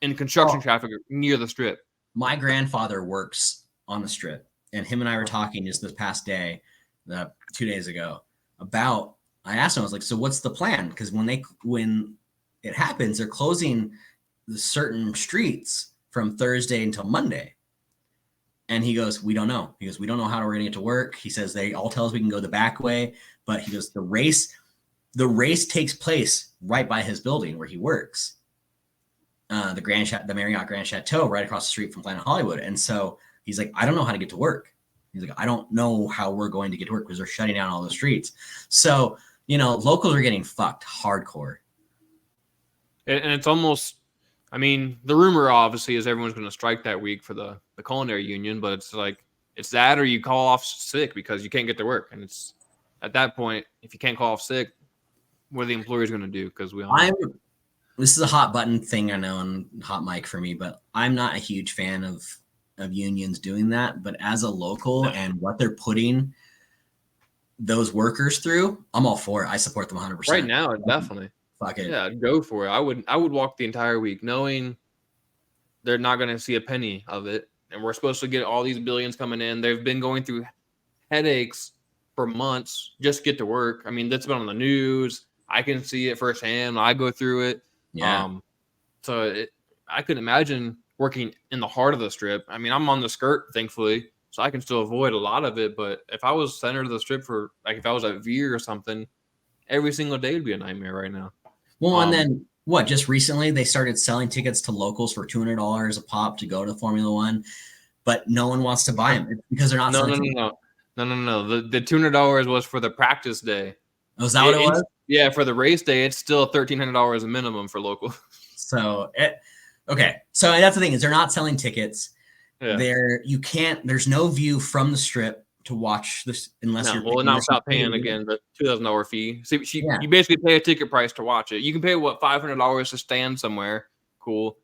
in construction traffic near the strip. My grandfather works on the strip, and him and I were talking just this past day, 2 days ago, about. I asked him, I was like, "So what's the plan?" Because when it happens, they're closing the certain streets from Thursday until Monday. And he goes, "We don't know." He goes, "We don't know how we're going to get to work." He says they all tell us we can go the back way, but he goes, the race takes place right by his building where he works. The Marriott Grand Chateau right across the street from Planet Hollywood. And so he's like, "I don't know how to get to work." He's like, "I don't know how we're going to get to work because they're shutting down all the streets." So, locals are getting fucked hardcore. And it's almost, I mean, the rumor obviously is everyone's going to strike that week for the culinary union, but it's like, it's that or you call off sick because you can't get to work. And it's at that point, if you can't call off sick, what are the employers going to do? Because this is a hot button thing, I know, and hot mic for me, but I'm not a huge fan of unions doing that. But as a local and what they're putting those workers through, I'm all for it. I support them 100%. Right now, definitely. Fuck it. Yeah, go for it. I would walk the entire week knowing they're not going to see a penny of it. And we're supposed to get all these billions coming in. They've been going through headaches for months just to get to work. I mean, that's been on the news. I can see it firsthand. I go through it. Yeah. I couldn't imagine working in the heart of the strip. I mean, I'm on the skirt, thankfully, so I can still avoid a lot of it. But if I was center of the strip if I was at Veer or something, every single day would be a nightmare right now. Well, and then just recently they started selling tickets to locals for $200 a pop to go to Formula One, but no one wants to buy them because they're not. No. The $200 was for the practice day. Oh, is that what it was? Yeah, for the race day, it's still $1,300 a minimum for local. So that's the thing is they're not selling tickets. Yeah. There's no view from the strip to watch this unless you're. Well, not without paying again the $2,000 fee. So you basically pay a ticket price to watch it. You can pay $500 to stand somewhere. Cool,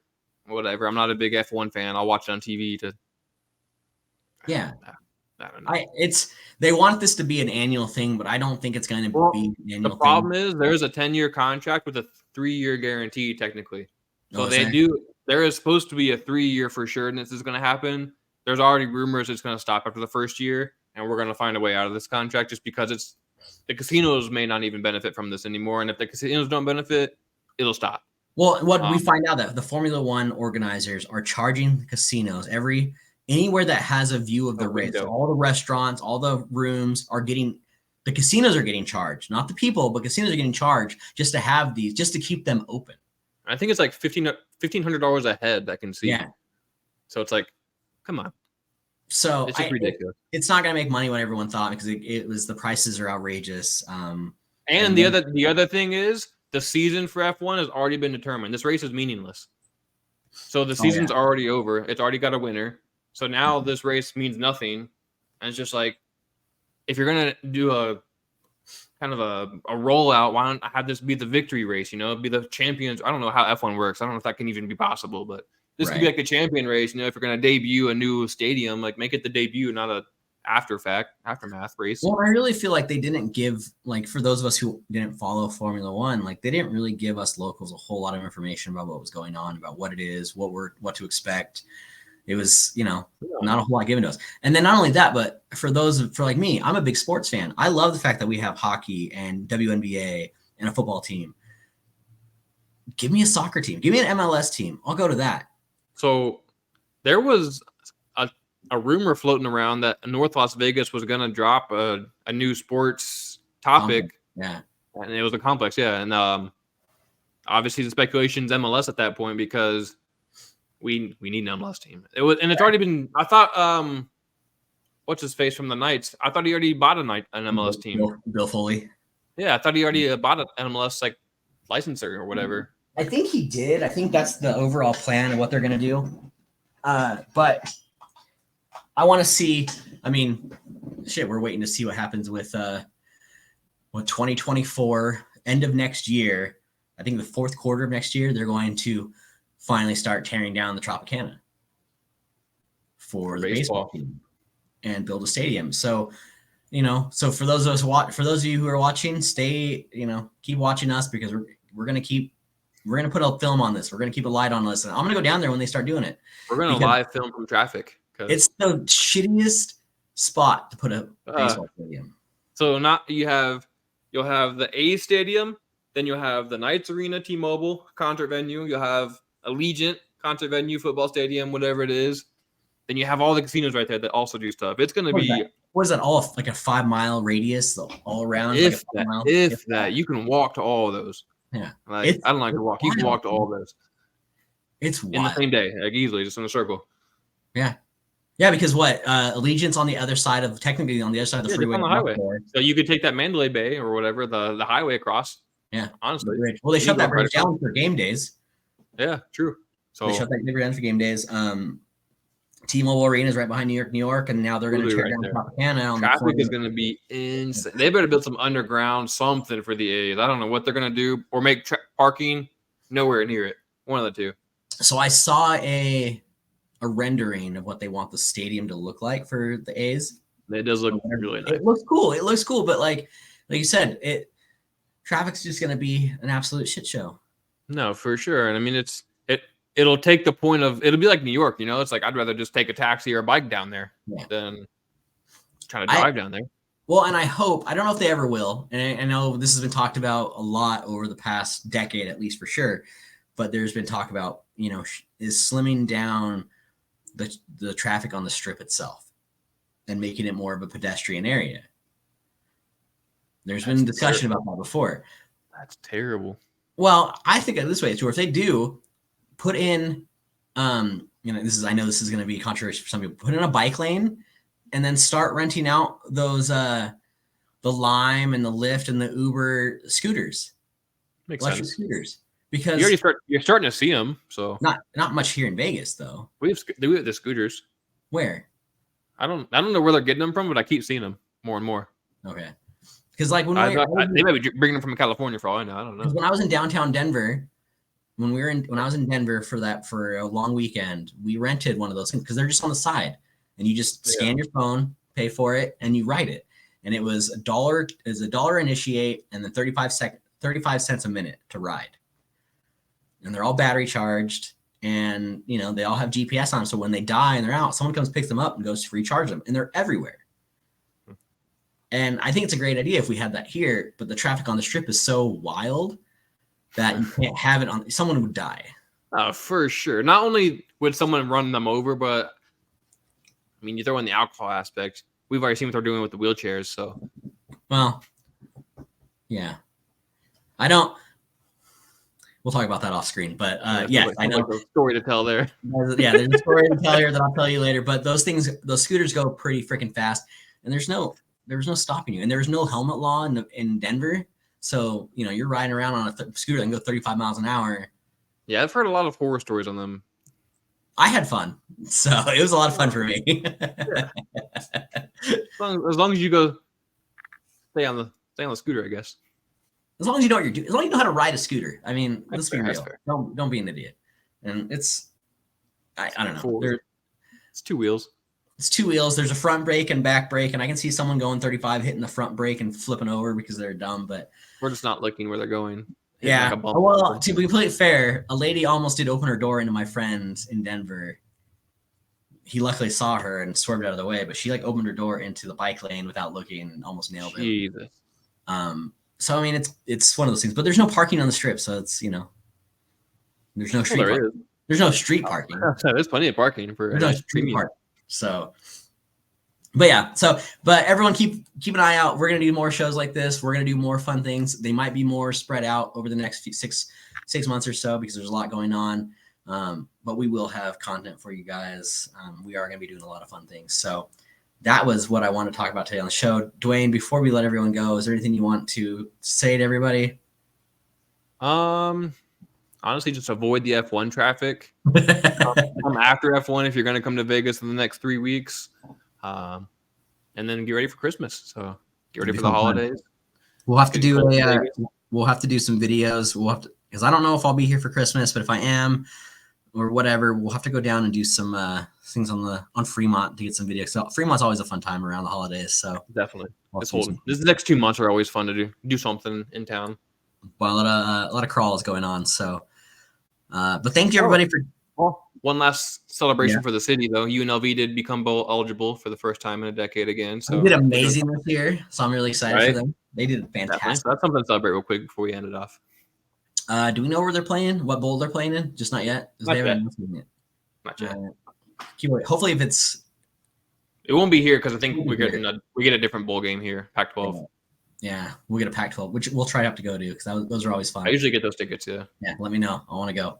whatever. I'm not a big F1 fan. I'll watch it on TV to. Yeah. I don't know. They want this to be an annual thing, but I don't think it's going to be an annual thing. The problem is there's a 10-year contract with a 3-year guarantee technically. So there is supposed to be a 3-year for sure, and this is going to happen. There's already rumors it's going to stop after the first year, and we're going to find a way out of this contract just because the casinos may not even benefit from this anymore. And if the casinos don't benefit, it'll stop. Well, we find out that the Formula One organizers are charging the casinos anywhere that has a view of the race. All the restaurants, all the rooms the casinos are getting charged, not the people, but casinos are getting charged just to have these, just to keep them open. I think it's like $1,500 a head I can see. Yeah. So it's like, come on. So it's just ridiculous. It's not going to make money what everyone thought because the prices are outrageous. And the other thing is the season for F1 has already been determined. This race is meaningless. So the season's already over. It's already got a winner. So now this race means nothing. And it's just like, if you're going to do a kind of a rollout, why don't I have this be the victory race, be the champions. I don't know how F1 works. I don't know if that can even be possible, but this could be like the champion race. If you're going to debut a new stadium, like make it the debut, not a aftermath race. Well, I really feel like they didn't give, like, for those of us who didn't follow Formula One, like they didn't really give us locals a whole lot of information about what was going on, about what it is, what to expect. It was, not a whole lot given to us. And then not only that, but for like me, I'm a big sports fan. I love the fact that we have hockey and WNBA and a football team. Give me a soccer team. Give me an MLS team. I'll go to that. So there was a rumor floating around that North Las Vegas was going to drop a new sports topic. Yeah. And it was a complex. Yeah. And obviously the speculation's MLS at that point because we need an MLS team. It's already been. I thought what's his face from the Knights? I thought he already bought an MLS team. Bill Foley. Yeah, I thought he already bought an MLS like licensor or whatever. I think he did. I think that's the overall plan of what they're gonna do. But I want to see. I mean, we're waiting to see what happens with 2024 end of next year. I think the fourth quarter of next year they're going to finally start tearing down the Tropicana for the baseball team and build a stadium. So, So for those of you who are watching, stay, keep watching us, because we're gonna put a film on this. We're gonna keep a light on this, and I'm gonna go down there when they start doing it. We're gonna live film from traffic. It's the shittiest spot to put a baseball stadium. So you'll have the A's stadium, then you'll have the Knights Arena, T-Mobile concert venue. You'll have Allegiant concert venue, football stadium, whatever it is. Then you have all the casinos right there that also do stuff. It's going to be... What is that, all like a 5-mile radius all around? If that. You can walk to all of those. Yeah. I don't like to walk. You can walk to all of those. It's wild. In the same day, like easily, just in a circle. Yeah. Yeah, because Allegiant's on the other side of, technically on the other side of the freeway. On the highway. So you could take that Mandalay Bay or whatever, the highway across. Yeah. Honestly. Well, they shut that bridge down for game days. Yeah, true. So they shut that bridge down for game days. T-Mobile Arena is right behind New York, and now they're going to tear down Tropicana. Traffic is going to be insane. They better build some underground something for the A's. I don't know what they're going to do, or make parking nowhere near it. One of the two. So I saw a rendering of what they want the stadium to look like for the A's. It does look really nice. It looks cool, but like you said, traffic's just going to be an absolute shit show. No, for sure. And I mean, it'll take the point of, it'll be like New York, it's like, I'd rather just take a taxi or a bike down there than trying to drive down there. Well, and I don't know if they ever will. And I know this has been talked about a lot over the past decade, at least for sure. But there's been talk about, is slimming down the traffic on the strip itself and making it more of a pedestrian area. There's been discussion about that before. That's terrible. Well, I think of it this way too. If they do put in, I know this is going to be controversial for some people. Put in a bike lane, and then start renting out those the Lime and the Lyft and the Uber scooters, electric scooters. Because you're starting to see them. So not much here in Vegas though. We have the scooters. Where? I don't know where they're getting them from, but I keep seeing them more and more. Okay. Because like when they might be bringing them from California for all I know. I don't know. When I was in downtown Denver, when I was in Denver for a long weekend, we rented one of those things because they're just on the side, and you just scan your phone, pay for it, and you ride it. And it was $1. Is $1 initiate, and then 35 cents a minute to ride. And they're all battery charged, and they all have GPS on them. So when they die and they're out, someone comes picks them up and goes to recharge them, and they're everywhere. And I think it's a great idea if we had that here, but the traffic on the strip is so wild that you can't have it on. Someone would die. For sure. Not only would someone run them over, but I mean, you throw in the alcohol aspect. We've already seen what they're doing with the wheelchairs. So, well, yeah, I don't. We'll talk about that off screen, but yeah, I know a story to tell there. Yeah, there's a story to tell here that I'll tell you later. But those scooters go pretty freaking fast, and there was no stopping you, and there was no helmet law in Denver. So you're riding around on a scooter that can go 35 miles an hour. Yeah, I've heard a lot of horror stories on them. I had fun, so it was a lot of fun for me. Yeah. As long as you go stay on the scooter, I guess. As long as you know what you're doing, as long as you know how to ride a scooter. I mean, let's be real. Don't be an idiot. And I don't know. It's two wheels. It's two wheels. There's a front brake and back brake, and I can see someone going 35 hitting the front brake and flipping over because they're dumb. But we're just not looking where they're going. Yeah. Well, to be completely fair, a lady almost did open her door into my friend in Denver. He luckily saw her and swerved out of the way, but she opened her door into the bike lane without looking and almost nailed it. So I mean, it's one of those things, but there's no parking on the strip, so it's there's no street. There's no street parking. There's plenty of parking for street parking. So, but everyone keep an eye out. We're gonna do more shows like this. We're gonna do more fun things. They might be more spread out over the next six months or so because there's a lot going on. But we will have content for you guys. We are gonna be doing a lot of fun things. So that was what I want to talk about today on the show. Dwayne, before we let everyone go, is there anything you want to say to everybody? Honestly, just avoid the F1 traffic. Come after F1 if you're going to come to Vegas in the next 3 weeks. And then get ready for Christmas. So get ready for the holidays. We'll have to do we'll have to do some videos. We'll have to, because I don't know if I'll be here for Christmas, but if I am, or whatever. We'll have to go down and do some things on Fremont to get some videos. So Fremont's always a fun time around the holidays. So Definitely. we'll This next 2 months are always fun to do something in town. Well, a lot of crawls going on. So, but thank you everybody for. Well, one last celebration for the city, though. UNLV did become bowl eligible for the first time in a decade again. So they did amazing this year. So I'm really excited for them. They did fantastic. Definitely. So that's something to celebrate real quick before we end it off. Do we know where they're playing? What bowl they're playing in? Just not yet. Not yet. Not yet. Hopefully, if it's. It won't be here because I think we get a different bowl game here, Pac-12. Yeah, we'll get a Pac-12, which we'll try to have to go to because those are always fun. I usually get those tickets. Yeah. Yeah, let me know. I want to go.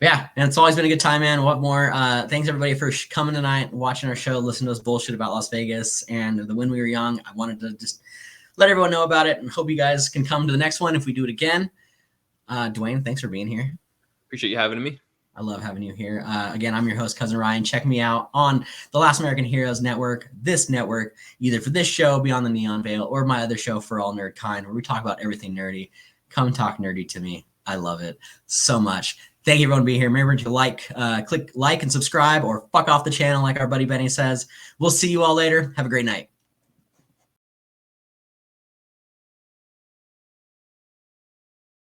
Yeah, and it's always been a good time, man. What more? Thanks everybody for coming tonight, watching our show, listening to us bullshit about Las Vegas and the When We Were Young. I wanted to just let everyone know about it and hope you guys can come to the next one if we do it again. Dwayne, thanks for being here. Appreciate you having me. I love having you here. Again, I'm your host, Cousin Ryan. Check me out on the Last American Heroes Network, this network, either for this show, Beyond the Neon Veil, or my other show, For All Nerd Kind, where we talk about everything nerdy. Come talk nerdy to me. I love it so much. Thank you, everyone, for being here. Remember to click like and subscribe, or fuck off the channel, like our buddy Benny says. We'll see you all later. Have a great night.